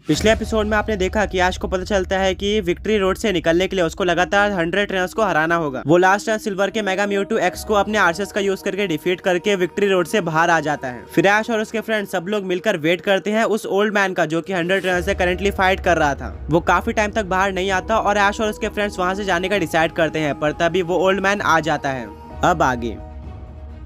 पिछले एपिसोड में आपने देखा कि ऐश को पता चलता है कि विक्ट्री रोड से निकलने के लिए उसको लगातार 100 ट्रेनर्स को हराना होगा। वो लास्ट सिल्वर के मेगा म्यूटू एक्स को अपने आर्सेस का यूज करके डिफीट करके विक्ट्री रोड से बाहर आ जाता है। फिर ऐश और उसके फ्रेंड सब लोग मिलकर वेट करते हैं उस ओल्ड मैन का, जो कि 100 ट्रेनर से करेंटली फाइट कर रहा था। वो काफी टाइम तक बाहर नहीं आता और ऐश और उसके फ्रेंड्स वहां से जाने का डिसाइड करते हैं, पर तभी वो ओल्ड मैन आ जाता है। अब आगे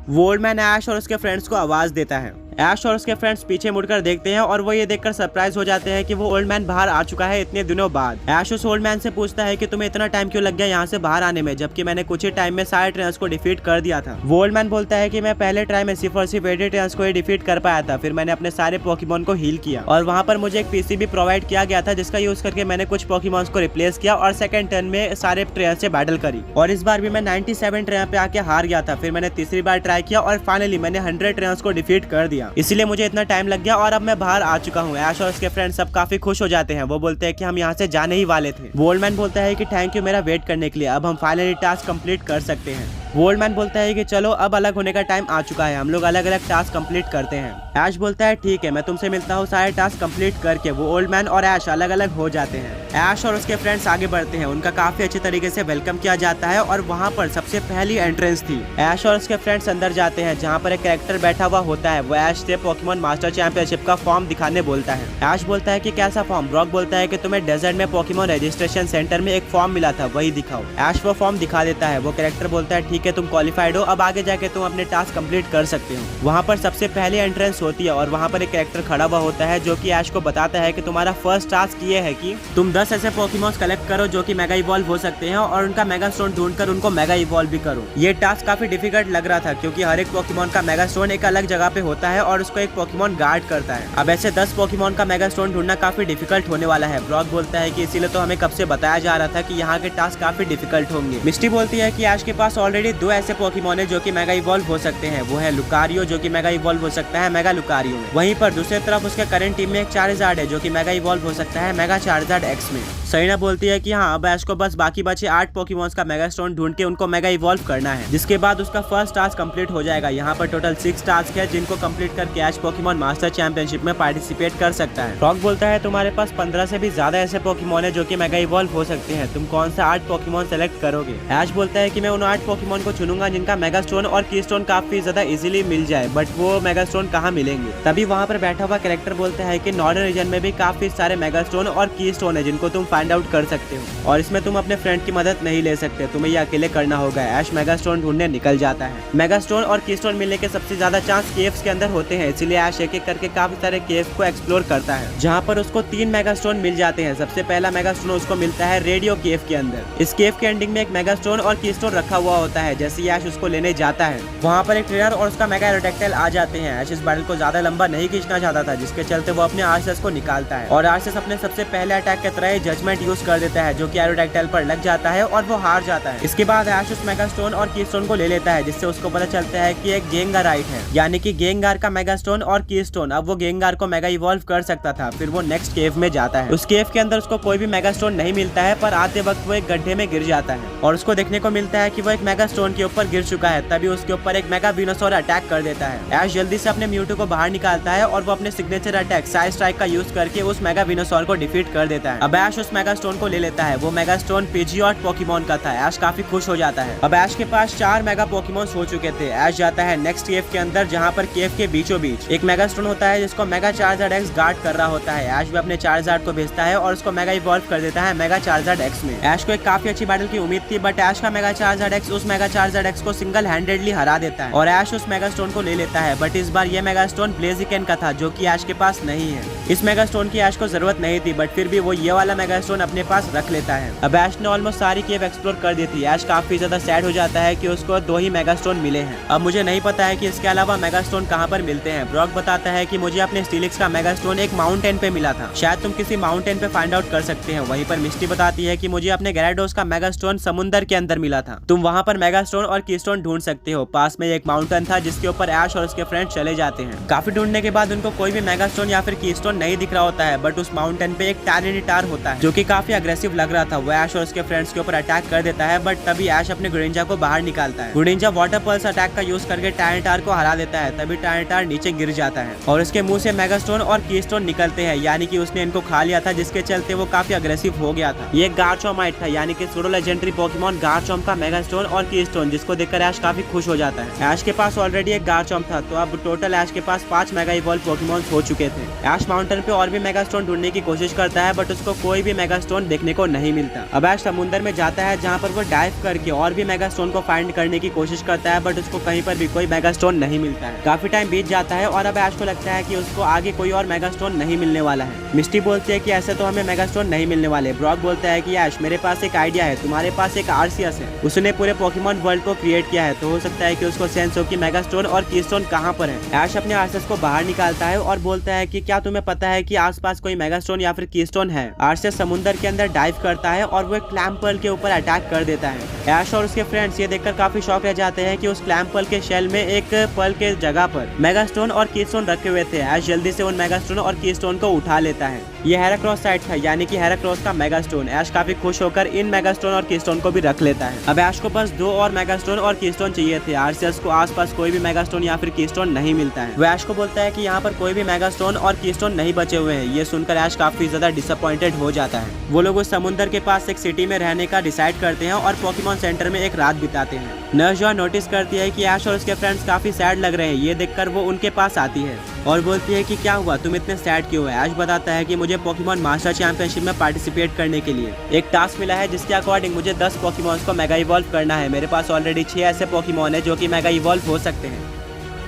वो ओल्ड मैन ऐश और उसके फ्रेंड्स को आवाज देता है। ऐश और उसके फ्रेंड्स पीछे मुड़कर देखते हैं और वो ये देखकर सरप्राइज हो जाते हैं कि वो ओल्ड मैन बाहर आ चुका है इतने दिनों बाद। ऐश उस ओल्ड मैन से पूछता है कि तुम्हें इतना टाइम क्यों लग गया यहाँ से बाहर आने में, जबकि मैंने कुछ ही टाइम में सारे ट्रेनर्स को डिफीट कर दिया था। वो ओल्ड मैन बोलता है कि मैं पहले ट्राई में सिर्फ और सिर्फ 80 ट्रेनर्स को ही डिफीट कर पाया था, फिर मैंने अपने सारे पोकेमॉन को हील किया और वहाँ पर मुझे एक पीसी भी प्रोवाइड किया गया था, जिसका यूज करके मैंने कुछ पोकेमॉन्स को रिप्लेस किया और सेकंड टर्न में सारे ट्रेनर से बैटल करी। और इस बार भी मैं 97 ट्रेनर पे आके हार गया था। फिर मैंने तीसरी बार ट्राई किया और फाइनली मैंने 100 ट्रेनर्स को डिफीट कर दिया, इसीलिए मुझे इतना टाइम लग गया और अब मैं बाहर आ चुका हूँ। ऐश और उसके फ्रेंड्स सब काफी खुश हो जाते हैं। वो बोलते हैं कि हम यहाँ से जाने ही वाले थे। वो ओल्ड मैन बोलता है कि थैंक यू मेरा वेट करने के लिए, अब हम फाइनली टास्क कंप्लीट कर सकते हैं। वो ओल्ड मैन बोलता है कि चलो अब अलग होने का टाइम आ चुका है, हम लोग अलग अलग टास्क कंप्लीट करते हैं। ऐश बोलता है ठीक है, मैं तुमसे मिलता हूँ सारे टास्क कंप्लीट करके। वो ओल्ड मैन और ऐश अलग अलग हो जाते हैं। ऐश और उसके फ्रेंड्स आगे बढ़ते हैं, उनका काफी अच्छे तरीके से वेलकम किया जाता है और वहाँ पर सबसे पहली एंट्रेंस थी। ऐश और उसके फ्रेंड्स अंदर जाते हैं जहाँ पर एक कैरेक्टर बैठा हुआ होता है। वो ऐश से पोकेमॉन मास्टर चैंपियनशिप का फॉर्म दिखाने बोलता है। ऐश बोलता है कि कैसा फॉर्म? ब्रॉक बोलता है कि तुम्हें डेजर्ट में पोकेमॉन रजिस्ट्रेशन सेंटर में एक फॉर्म मिला था, वही दिखाओ। ऐश वो फॉर्म दिखा देता है। वो कैरेक्टर बोलता है ठीक है, तुम क्वालिफाइड हो, अब आगे जाके तुम अपने टास्क कंप्लीट कर सकते हो। वहाँ पर सबसे पहली एंट्रेंस होती है और वहाँ पर एक कैरेक्टर खड़ा हुआ होता है जो कि ऐश को बताता है कि तुम्हारा फर्स्ट टास्क ये है कि तुम 10 ऐसे पोकेमॉन्स कलेक्ट करो जो कि मेगा इवॉल्व हो सकते हैं और उनका मेगा स्टोन ढूंढकर उनको मेगा इवॉल्व भी करो। ये टास्क काफी डिफिकल्ट लग रहा था क्योंकि हर एक पोकेमॉन का मेगा स्टोन एक अलग जगह पे होता है और उसको एक पोकेमॉन गार्ड करता है। अब ऐसे 10 पोकेमॉन का मेगा स्टोन ढूंढना काफी डिफिकल्ट होने वाला है। ब्रॉक बोलता है कि इसीलिए तो हमें कब से बताया जा रहा था कि यहाँ के टास्क काफी डिफिकल्ट होंगे। मिस्टी बोलती है कि ऐश के पास ऑलरेडी 2 ऐसे पोकेमॉन है जो कि मेगा इवॉल्व हो सकते हैं। वो है लुकारियो जो कि मेगा इवॉल्व हो सकता है मेगा लुकारियो में। वहीं पर दूसरी तरफ उसके करंट टीम में एक चार्जार्ड है जो कि मेगा इवॉल्व हो सकता है मेगा चार्जार्ड एक्स में। सरीना बोलती है कि हाँ, अब ऐश को बस बाकी बचे 8 पोकेमॉन्स का मेगा स्टोन ढूंढ के उनको मेगा इवॉल्व करना है, जिसके बाद उसका फर्स्ट टास्क कंप्लीट हो जाएगा। यहाँ पर टोटल 6 टास्क है जिनको कंप्लीट करके ऐश पोकेमॉन मास्टर चैंपियनशिप में पार्टिसिपेट कर सकता है। रॉक बोलता है तुम्हारे पास 15 से भी ज्यादा ऐसे पोकेमॉन है जो कि मेगा इवॉल्व हो सकते हैं, तुम कौन सा 8 पोकेमॉन सेलेक्ट करोगे? ऐश बोलता है कि मैं उन 8 पोकेमॉन को चुनूंगा जिनका मेगा स्टोन और की स्टोन काफी ज्यादा इजीली मिल जाए, बट वो मेगा स्टोन कहाँ मिलेंगे? तभी वहाँ पर बैठा हुआ कैरेक्टर बोलता है कि नॉर्दर्न रीजन में भी काफी सारे मेगा स्टोन और की स्टोन है जिनको तुम फाइंड आउट कर सकते हो और इसमें तुम अपने फ्रेंड की मदद नहीं ले सकते, तुम्हें ये अकेले करना होगा। ऐश मेगा स्टोन ढूंढने निकल जाता है। मेगा स्टोन और की स्टोन मिलने के सबसे ज्यादा चांस केव्स के अंदर होते हैं, इसीलिए ऐश एक एक करके काफी सारे केव को एक्सप्लोर करता है जहाँ पर उसको 3 मेगा स्टोन मिल जाते हैं। सबसे पहला मेगा स्टोन उसको मिलता है रेडियो केव के अंदर। इस केव के एंडिंग में एक मेगा स्टोन और की स्टोन रखा हुआ होता है। जैसे ऐश उसको लेने जाता है वहाँ पर एक ट्रेनर और उसका मेगा एरोडैक्टाइल आ जाते हैं। ऐश इस बैटल को ज्यादा लंबा नहीं खींचना चाहता था, जिसके चलते वो अपने आर्सेस को निकालता है और आर्सेस अपने सबसे पहले अटैक के तरह जजमेंट यूज कर देता है जो कि एरोडैक्टाइल पर लग जाता है और वो हार जाता है। इसके बाद ऐश उस मेगा स्टोन और की स्टोन को ले लेता है, जिससे उसको पता चलता है कि एक गेंगार राइट है, यानी कि गेंगार का मेगा स्टोन और की स्टोन। अब वो गेंगार को मेगा इवॉल्व कर सकता था। फिर वो नेक्स्ट केव में जाता है। उस केव के अंदर उसको कोई भी मेगा स्टोन नहीं मिलता है, पर आते वक्त वो एक गड्ढे में गिर जाता है और उसको देखने को मिलता है कि वो एक मेगा स्टोन के ऊपर गिर चुका है। तभी उसके ऊपर एक मेगा वेनोसॉर अटैक कर देता है। ऐश जल्दी से अपने म्यूटू को बाहर निकालता है और वो अपने सिग्नेचर अटैक साइड स्ट्राइक का यूज करके उस मेगा वेनोसॉर को डिफीट कर देता है। अब ऐश उस मेगा स्टोन को ले लेता है। वो मेगा स्टोन पीजियोट पोकेमॉन का था। ऐश काफी खुश हो जाता है। अब ऐश के पास 4 मेगा पोकेमॉन्स हो चुके थे। ऐश जाता है नेक्स्ट केव के अंदर जहाँ पर केव के बीचों बीच एक मेगा स्टोन होता है जिसको मेगा चार्जार्ड एक्स गार्ड कर रहा होता है। ऐश भी अपने चार्जार्ड को भेजता है और उसको मेगा इवॉल्व कर देता है मेगा चार्जार्ड एक्स में। ऐश को एक काफी अच्छी बैटल की उम्मीद थी, बट ऐश का मेगा चार्जार्ड एक्स उस मेगा चार्जार्ड एक्स को सिंगल हैंडेडली हरा देता है और ऐश उस मेगा स्टोन को ले लेता है। बट इस बार ये मेगा स्टोन ब्लेजिकन का था जो कि ऐश के पास नहीं है। इस मेगा स्टोन की ऐश को जरूरत नहीं थी, बट फिर भी वो ये वाला मेगा स्टोन अपने पास रख लेता है। अब ऐश ने ऑलमोस्ट सारी केव एक्सप्लोर कर दी थी। ऐश काफी ज्यादा सैड हो जाता है कि उसको 2 ही मेगा स्टोन मिले हैं। अब मुझे नहीं पता है कि इसके अलावा मेगा स्टोन कहाँ पर मिलते हैं। ब्रॉक बताता है कि मुझे अपने स्टीलिक्स का मेगा स्टोन एक माउंटेन पे मिला था, शायद तुम किसी माउंटेन पे फाइंड आउट कर सकते हैं। वहीं पर मिस्टी बताती है कि मुझे अपने गैराडोस का मेगा स्टोन समुंदर के अंदर मिला था, तुम वहाँ पर मेगा स्टोन और की स्टोन ढूंढ सकते हो। पास में एक माउंटेन था जिसके ऊपर ऐश और उसके फ्रेंड्स चले जाते हैं। काफी ढूंढने के बाद उनको कोई भी मेगा स्टोन या फिर की स्टोन नहीं दिख रहा होता है, बट उस माउंटेन पे एक टायरेनिटार होता है जो कि काफी अग्रेसिव लग रहा था। वो ऐश और उसके फ्रेंड्स के ऊपर अटैक कर देता है, बट तभी ऐश अपने ग्रेनिंजा को बाहर निकालता है। ग्रेनिंजा वाटर पल्स अटैक का यूज करके टायनाटार को हरा देता है। तभी टायनाटार नीचे गिर जाता है और उसके मुंह से मेगास्टोन और कीस्टोन निकलते हैं, यानी कि उसने इनको खा लिया था, जिसके चलते वो काफी अग्रेसिव हो गया था। ये गार्चोमाइट था, यानी कि सूडो लेजेंडरी पोकेमॉन गार्चोम का मेगास्टोन और कीस्टोन, जिसको देखकर ऐश काफी खुश हो जाता है। ऐश के पास ऑलरेडी एक गार्चोम था, तो अब टोटल ऐश के पास 5 मेगा इवॉल्व पोकेमॉन हो चुके थे। ऐश माउंटेन पे और भी मेगास्टोन ढूंढने की कोशिश करता है, बट उसको कोई भी मेगास्टोन देखने को नहीं मिलता। अब ऐश समुद्र में जाता है, जहाँ पर वो डाइव करके और भी मेगास्टोन को फाइंड करने की कोशिश करता है, बट उसको कहीं पर भी कोई मेगास्टोन नहीं मिलता है। काफी टाइम बीत जाता है और अब ऐश को लगता है कि उसको आगे कोई और मेगास्टोन नहीं मिलने वाला है। मिस्टी बोलती है कि ऐसे तो हमें मेगास्टोन नहीं मिलने वाले। ब्रॉक बोलता है कि ऐश, मेरे पास एक आइडिया है, तुम्हारे पास एक आरसीएस है, उसने पूरे पोकेमॉन वर्ल्ड को क्रिएट किया है, तो हो सकता है कि उसको सेंस हो कि मेगास्टोन और कीस्टोन कहाँ पर है। ऐश अपने आरसीएस को बाहर निकालता है और बोलता है कि क्या तुम्हें पता है कि आसपास कोई मेगास्टोन या फिर कीस्टोन है। आरसीएस समुद्र के अंदर डाइव करता है और वो एक क्लैम पर्ल के ऊपर अटैक कर देता है। ऐश और उसके फ्रेंड्स ये देखकर काफी शॉक रह जाते हैं कि उस क्लैम पर्ल के शेल में एक पर्ल के जगह पर मेगास्टोन और कीस्टोन रखे हुए थे। ऐश जल्दी से उन मेगास्टोन और कीस्टोन को उठा लेता है। ये हेराक्रोस साइट था, यानी कि हेराक्रोस का मेगास्टोन। ऐश काफी खुश होकर इन मेगास्टोन और कीस्टोन को भी रख लेता है। अब ऐश को बस 2 और मेगास्टोन और कीस्टोन चाहिए थे। आरसीएस को आसपास कोई भी मेगास्टोन या फिर कीस्टोन नहीं मिलता है। वो ऐश को बोलता है कि यहाँ पर कोई भी मेगास्टोन और कीस्टोन नहीं बचे हुए हैं। ये सुनकर ऐश काफी ज्यादा डिसअपॉइंटेड हो जाता है। वो लोग उस समुद्र के पास एक सिटी में रहने का डिसाइड करते हैं और पोकेमॉन सेंटर में एक रात बिताते हैं। नर्स जॉय नोटिस करती है कि ऐश और उसके फ्रेंड्स काफी सैड लग रहे हैं। ये देखकर वो उनके पास आती है और बोलती है कि क्या हुआ, तुम इतने सैड क्यों है। ऐश बताता है कि मुझे पोकेमॉन मास्टर चैंपियनशिप में पार्टिसिपेट करने के लिए एक टास्क मिला है, जिसके अकॉर्डिंग मुझे 10 पोकेमॉन्स को मेगा इवॉल्व करना है। मेरे पास ऑलरेडी 6 ऐसे पोकेमॉन है जो कि मेगा इवॉल्व हो सकते हैं।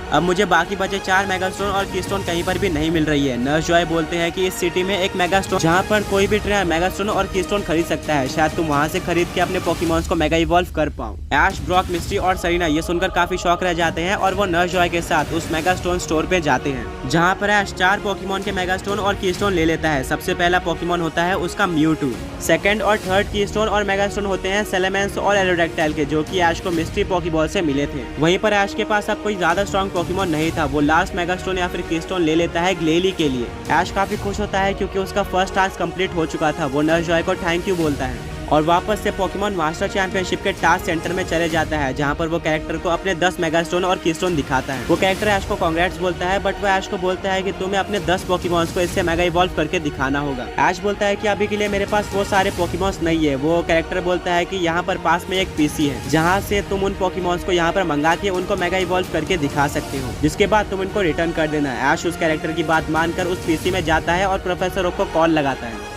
अब मुझे बाकी बचे 4 मेगास्टोन और कीस्टोन कहीं पर भी नहीं मिल रही है। नर्स जॉय बोलते हैं कि इस सिटी में एक मेगास्टोन जहाँ पर कोई भी ट्रेनर मेगास्टोन और कीस्टोन खरीद सकता है, शायद तुम वहाँ से खरीद के अपने पोकेमॉन्स को मेगा इवॉल्व कर पाओ। ऐश, ब्रॉक, मिस्ट्री और सरीना ये सुनकर काफी शौक रह जाते हैं और वो नर्स जॉय के साथ उस मेगास्टोन स्टोर पे जाते हैं, जहाँ पर ऐश 4 पोकेमॉन के मेगास्टोन और कीस्टोन ले लेता है। सबसे पहला पोकेमॉन होता है उसका म्यूटू। सेकंड और थर्ड कीस्टोन और मेगास्टोन होते हैं सेलेमेंस और एरोडेक्टाइल के, जो कि ऐश को मिस्ट्री पोकेबॉल से मिले थे। वहीं पर ऐश के पास अब कोई ज्यादा स्ट्रॉन्ग पोकेमॉन नहीं था। वो लास्ट मेगास्टोन या फिर कीस्टोन ले लेता है ग्लेली के लिए। ऐश काफी खुश होता है क्योंकि उसका फर्स्ट टास्क कंप्लीट हो चुका था। वो नर्स जॉय को थैंक यू बोलता है और वापस से पोकेमॉन मास्टर चैंपियनशिप के टास्क सेंटर में चले जाता है, जहां पर वो कैरेक्टर को अपने 10 मेगास्टोन और कीस्टोन दिखाता है। वो कैरेक्टर ऐश को कांग्रेट्स बोलता है, बट वो ऐश को बोलता है कि तुम्हें अपने 10 पोकेमॉन्स को इससे मेगा इवॉल्व करके दिखाना होगा। ऐश बोलता है कि अभी के लिए मेरे पास वो सारे पोकेमॉन्स नहीं है। वो कैरेक्टर बोलता है कि यहाँ पर पास में एक पीसी है, जहाँ से तुम उन पोकेमॉन्स को यहाँ पर मंगा के उनको मेगा इवॉल्व करके दिखा सकते हो, जिसके बाद तुम उनको रिटर्न कर देना। ऐश उस कैरेक्टर की बात मानकर उस पीसी में जाता है और प्रोफेसर ओक को कॉल लगाता है।